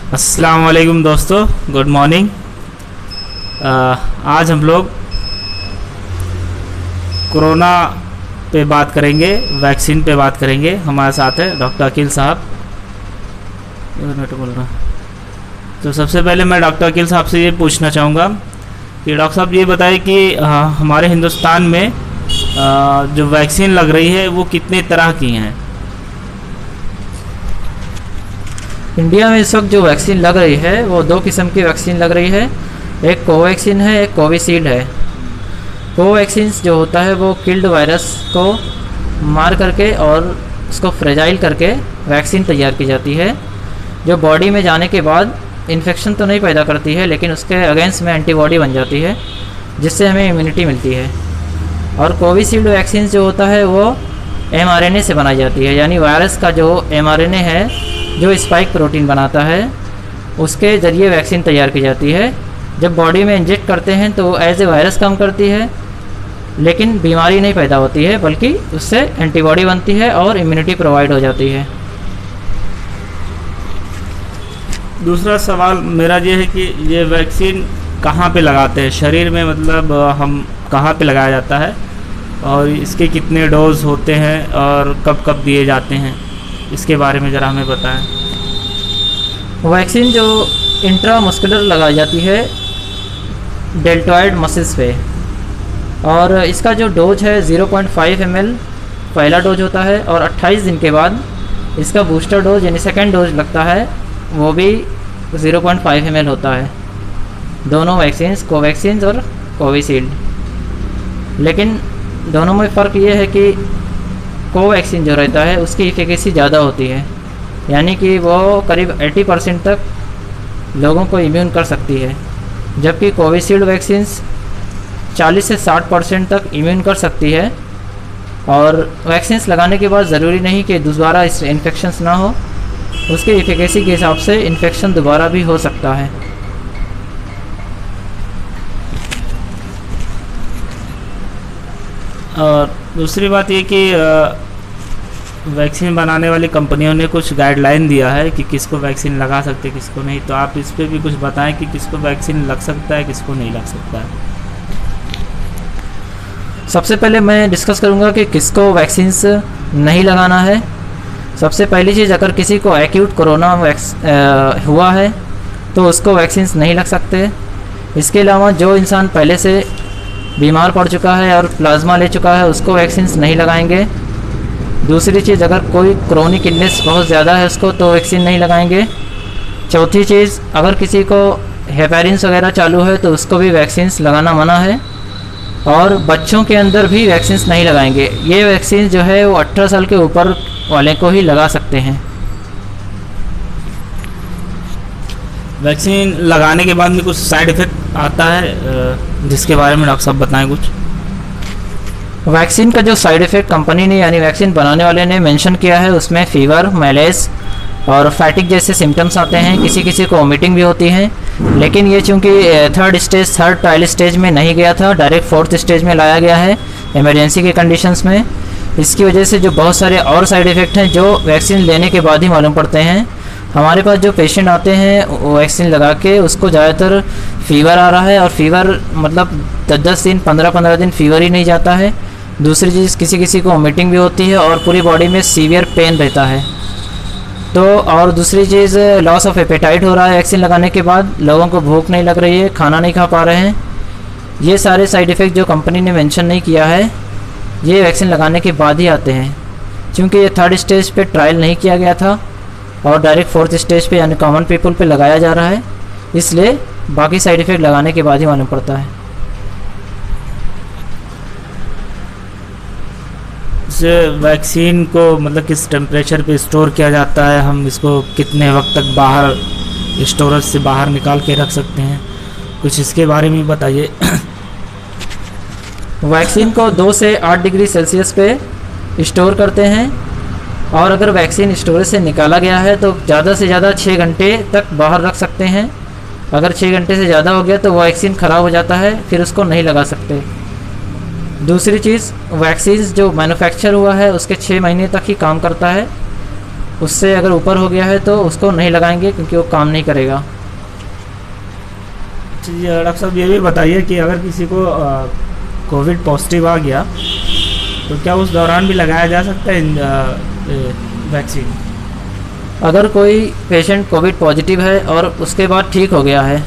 अस्सलाम वालेकुम दोस्तों, गुड मॉर्निंग। आज हम लोग कोरोना पे बात करेंगे, वैक्सीन पे बात करेंगे। हमारे साथ है डॉक्टर अकील साहब। बोल रहा तो सबसे पहले मैं डॉक्टर अकील साहब से ये पूछना चाहूँगा कि डॉक्टर साहब ये बताएं कि हमारे हिंदुस्तान में जो वैक्सीन लग रही है वो कितने तरह की हैं। इंडिया में इस वक्त जो वैक्सीन लग रही है वो दो किस्म की वैक्सीन लग रही है। एक कोवैक्सीन है, एक कोविशील्ड है। कोवैक्सीन जो होता है वो किल्ड वायरस को मार करके और उसको फ्रेजाइल करके वैक्सीन तैयार की जाती है, जो बॉडी में जाने के बाद इन्फेक्शन तो नहीं पैदा करती है लेकिन उसके अगेंस्ट में एंटीबॉडी बन जाती है, जिससे हमें इम्यूनिटी मिलती है। और कोविशील्ड वैक्सीन जो होता है वो mRNA से बनाई जाती है, यानी वायरस का जो mRNA है जो स्पाइक प्रोटीन बनाता है उसके ज़रिए वैक्सीन तैयार की जाती है। जब बॉडी में इंजेक्ट करते हैं तो एज ए वायरस काम करती है, लेकिन बीमारी नहीं पैदा होती है बल्कि उससे एंटीबॉडी बनती है और इम्यूनिटी प्रोवाइड हो जाती है। दूसरा सवाल मेरा ये है कि ये वैक्सीन कहाँ पे लगाते हैं शरीर में, मतलब हम कहाँ पे लगाया जाता है और इसके कितने डोज होते हैं और कब कब दिए जाते हैं, इसके बारे में ज़रा हमें बताएं। वैक्सीन जो इंट्रामस्कुलर लगाई जाती है डेल्टॉइड मसल्स पे, और इसका जो डोज है 0.5 ml पहला डोज होता है, और 28 दिन के बाद इसका बूस्टर डोज यानी सेकेंड डोज लगता है, वो भी 0.5 ml होता है। दोनों वैक्सीन्स, कोवैक्सीन और कोविशील्ड। लेकिन दोनों में फ़र्क ये है कि कोवैक्सीन जो रहता है उसकी इफिकेसी ज़्यादा होती है, यानी कि वो करीब 80% तक लोगों को इम्यून कर सकती है, जबकि कोविशील्ड वैक्सीन्स 40 से 60% तक इम्यून कर सकती है। और वैक्सीन्स लगाने के बाद ज़रूरी नहीं कि दोबारा इस इन्फेक्शंस ना हो, उसके इफिकेसी के हिसाब से इन्फेक्शन दोबारा भी हो सकता है। और दूसरी बात ये कि वैक्सीन बनाने वाली कंपनियों ने कुछ गाइडलाइन दिया है कि किसको वैक्सीन लगा सकते किसको नहीं, तो आप इस पे भी कुछ बताएं कि किसको वैक्सीन लग सकता है किसको नहीं लग सकता है। सबसे पहले मैं डिस्कस करूंगा कि किसको वैक्सीन्स नहीं लगाना है। सबसे पहली चीज़, अगर किसी को एक्यूट कोरोना हुआ है तो उसको वैक्सीन्स नहीं लग सकते। इसके अलावा जो इंसान पहले से बीमार पड़ चुका है और प्लाज्मा ले चुका है उसको वैक्सीन्स नहीं लगाएंगे। दूसरी चीज़, अगर कोई क्रोनिक इलनेस बहुत ज़्यादा है उसको तो वैक्सीन नहीं लगाएंगे। चौथी चीज़, अगर किसी को हेपेरिन्स वगैरह चालू है तो उसको भी वैक्सीन्स लगाना मना है। और बच्चों के अंदर भी वैक्सीन्स नहीं लगाएंगे। ये वैक्सीन जो है वो 18 साल के ऊपर वाले को ही लगा सकते हैं। वैक्सीन लगाने के बाद में कुछ साइड इफ़ेक्ट आता है जिसके बारे में डॉक्टर साहब बताएं कुछ। वैक्सीन का जो साइड इफ़ेक्ट कंपनी ने यानी वैक्सीन बनाने वाले ने मेंशन किया है उसमें फीवर, मैलेज और फैटिक जैसे सिम्टम्स आते हैं। किसी किसी को वोमिटिंग भी होती है, लेकिन ये चूँकि थर्ड ट्रायल स्टेज में नहीं गया था, डायरेक्ट 4th स्टेज में लाया गया है इमरजेंसी के कंडीशंस में। इसकी वजह से जो बहुत सारे और साइड इफ़ेक्ट हैं जो वैक्सीन लेने के बाद ही मालूम पड़ते हैं। हमारे पास जो पेशेंट आते हैं वैक्सीन लगा के उसको ज़्यादातर फ़ीवर आ रहा है, और फीवर मतलब 10-10 दिन 15-15 दिन फीवर ही नहीं जाता है। दूसरी चीज़, किसी किसी को वोमिटिंग भी होती है और पूरी बॉडी में सीवियर पेन रहता है। तो और दूसरी चीज़, लॉस ऑफ एपेटाइट हो रहा है वैक्सीन लगाने के बाद, लोगों को भूख नहीं लग रही है, खाना नहीं खा पा रहे हैं। ये सारे साइड इफ़ेक्ट जो कंपनी ने मेंशन नहीं किया है ये वैक्सीन लगाने के बाद ही आते हैं, क्योंकि ये 3rd स्टेज पे ट्रायल नहीं किया गया था और डायरेक्ट 4th स्टेज पे यानी कॉमन पीपल पे लगाया जा रहा है, इसलिए बाकी साइड इफ़ेक्ट लगाने के बाद ही मालूम पड़ता है। वैक्सीन को मतलब किस टेम्परेचर पे स्टोर किया जाता है, हम इसको कितने वक्त तक बाहर स्टोरेज से बाहर निकाल के रख सकते हैं, कुछ इसके बारे में बताइए। वैक्सीन को 2 से 8 डिग्री सेल्सियस पे स्टोर करते हैं, और अगर वैक्सीन स्टोरेज से निकाला गया है तो ज़्यादा से ज़्यादा 6 घंटे तक बाहर रख सकते हैं। अगर 6 घंटे से ज़्यादा हो गया तो वैक्सीन ख़राब हो जाता है, फिर उसको नहीं लगा सकते। दूसरी चीज़, वैक्सीन जो मैन्युफैक्चर हुआ है उसके 6 महीने तक ही काम करता है, उससे अगर ऊपर हो गया है तो उसको नहीं लगाएंगे, क्योंकि वो काम नहीं करेगा। जी डॉक्टर साहब, ये भी बताइए कि अगर किसी को कोविड पॉजिटिव आ गया तो क्या उस दौरान भी लगाया जा सकता है वैक्सीन? अगर कोई पेशेंट कोविड पॉजिटिव है और उसके बाद ठीक हो गया है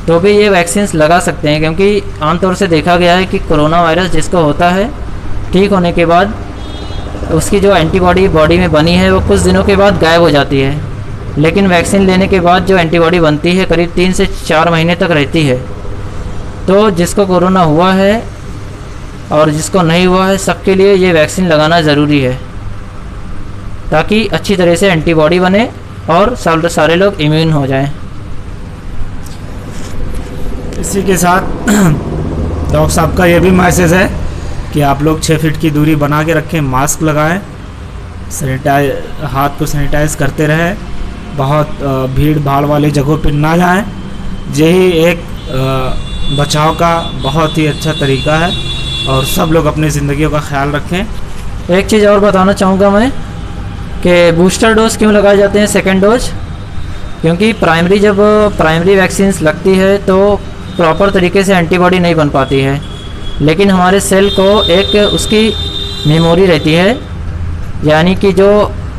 तो भी ये वैक्सीन्स लगा सकते हैं, क्योंकि आमतौर से देखा गया है कि कोरोना वायरस जिसको होता है ठीक होने के बाद उसकी जो एंटीबॉडी बॉडी में बनी है वो कुछ दिनों के बाद गायब हो जाती है, लेकिन वैक्सीन लेने के बाद जो एंटीबॉडी बनती है करीब 3 से 4 महीने तक रहती है। तो जिसको कोरोना हुआ है और जिसको नहीं हुआ है सबके लिए ये वैक्सीन लगाना ज़रूरी है, ताकि अच्छी तरह से एंटीबॉडी बने और सारे लोग इम्यून हो जाएं। इसी के साथ डॉक्टर साहब का ये भी मैसेज है कि आप लोग 6 फीट की दूरी बना के रखें, मास्क लगाएं, हाथ को सैनिटाइज करते रहें, बहुत भीड़ भाड़ वाली जगहों पर ना जाएं। यही एक बचाव का बहुत ही अच्छा तरीका है और सब लोग अपनी ज़िंदगियों का ख्याल रखें। एक चीज़ और बताना चाहूँगा मैं कि बूस्टर डोज क्यों लगाए जाते हैं, सेकेंड डोज, क्योंकि जब प्राइमरी वैक्सीन्स लगती है तो प्रॉपर तरीके से एंटीबॉडी नहीं बन पाती है, लेकिन हमारे सेल को एक उसकी मेमोरी रहती है, यानी कि जो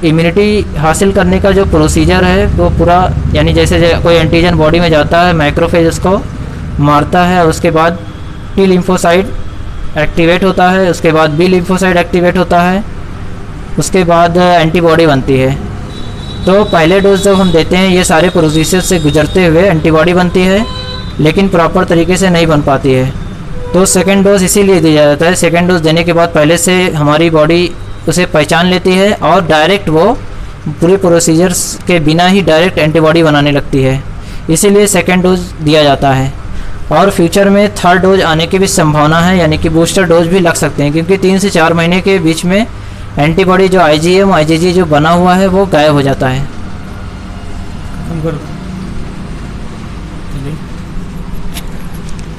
इम्यूनिटी हासिल करने का जो प्रोसीजर है वो पूरा, यानी जैसे कोई एंटीजन बॉडी में जाता है, मैक्रोफेज उसको मारता है, उसके बाद टी लिम्फोसाइट एक्टिवेट होता है, उसके बाद बी लिम्फोसाइट एक्टिवेट होता है, उसके बाद एंटीबॉडी बनती है। तो पहले डोज जब हम देते हैं ये सारे प्रोसीजर से गुजरते हुए एंटीबॉडी बनती है, लेकिन प्रॉपर तरीके से नहीं बन पाती है। तो सेकेंड डोज इसीलिए दिया जाता है। सेकेंड डोज देने के बाद पहले से हमारी बॉडी उसे पहचान लेती है और डायरेक्ट वो पूरे प्रोसीजर्स के बिना ही डायरेक्ट एंटीबॉडी बनाने लगती है, इसीलिए सेकेंड डोज दिया जाता है। और फ्यूचर में थर्ड डोज आने की भी संभावना है, यानी कि बूस्टर डोज भी लग सकते हैं, क्योंकि 3 से 4 महीने के बीच में एंटीबॉडी जो IgM IgG जो बना हुआ है वो गायब हो जाता है।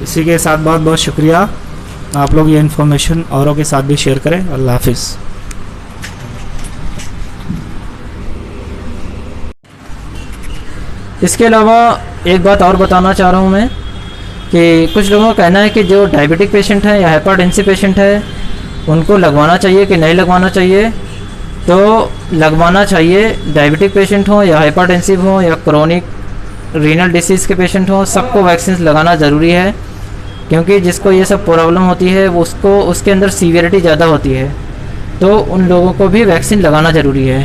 इसी के साथ बहुत बहुत शुक्रिया। आप लोग ये इन्फॉर्मेशन औरों के साथ भी शेयर करें। अल्लाह हाफिज़। इसके अलावा एक बात और बताना चाह रहा हूँ मैं कि कुछ लोगों का कहना है कि जो डायबिटिक पेशेंट है या हाइपरटेंसिव पेशेंट है उनको लगवाना चाहिए कि नहीं लगवाना चाहिए। तो लगवाना चाहिए, डायबिटिक पेशेंट हो या हाइपरटेंसिव हो या क्रोनिक रीनल डिसीज़ के पेशेंट हो, सबको वैक्सीन लगाना ज़रूरी है, क्योंकि जिसको ये सब प्रॉब्लम होती है उसको उसके अंदर सीवियरिटी ज़्यादा होती है, तो उन लोगों को भी वैक्सीन लगाना ज़रूरी है।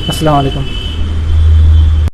अस्सलाम वालेकुम।